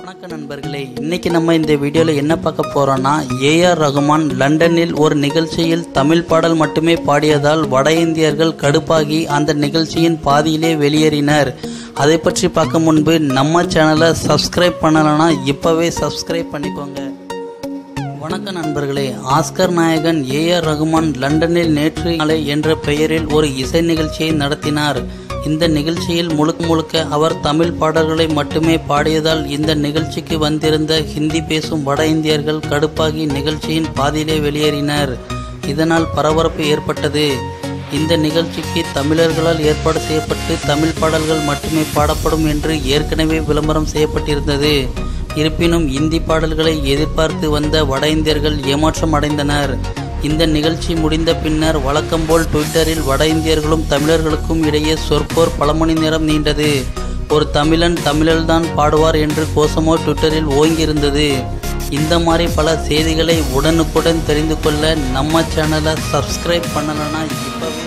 வணக்கம் நண்பர்களே, இன்னைக்கு நம்ம இந்த வீடியோவில் என்ன பார்க்க போறோம்னா, ஏஆர் ரகுமான் லண்டனில் ஒரு நிகழ்ச்சியில் தமிழ் பாடல் மட்டுமே பாடியதால் வட இந்தியர்கள் கடுப்பாகி அந்த நிகழ்ச்சியின் பாதியிலே வெளியேறினர். அதை பற்றி பார்க்க முன்பு நம்ம சேனலை சப்ஸ்கிரைப் பண்ணலைன்னா இப்போவே சப்ஸ்கிரைப் பண்ணிக்கோங்க. வணக்கம் நண்பர்களே, ஆஸ்கர் நாயகன் ஏஆர் ரகுமான் லண்டனில் நேற்று நாளை என்ற பெயரில் ஒரு இசை நிகழ்ச்சியை நடத்தினார். இந்த நிகழ்ச்சியில் முழுக்க அவர் தமிழ் பாடல்களை மட்டுமே பாடியதால் இந்த நிகழ்ச்சிக்கு வந்திருந்த ஹிந்தி பேசும் வட இந்தியர்கள் கடுப்பாகி நிகழ்ச்சியின் பாதியிலே வெளியேறினர். இதனால் பரபரப்பு ஏற்பட்டது. இந்த நிகழ்ச்சிக்கு தமிழர்களால் ஏற்பாடு செய்யப்பட்டு தமிழ் பாடல்கள் மட்டுமே பாடப்படும் என்று ஏற்கனவே விளம்பரம் செய்யப்பட்டிருந்தது. இருப்பினும் இந்தி பாடல்களை எதிர்பார்த்து வந்த வட இந்தியர்கள் ஏமாற்றம் அடைந்தனர். இந்த நிகழ்ச்சி முடிந்த பின்னர் வழக்கம்போல் ட்விட்டரில் வட இந்தியர்களும் தமிழர்களுக்கும் இடையே சொற்போர் பல மணி நேரம் நீண்டது. ஒரு தமிழன் தமிழல்தான் பாடுவார் என்று கோஷமோ ட்விட்டரில் ஓங்கியிருந்தது. இந்த மாதிரி பல செய்திகளை உடனுக்குடன் தெரிந்து கொள்ள நம்ம சேனலை சப்ஸ்கிரைப் பண்ணலைன்னா இப்போவே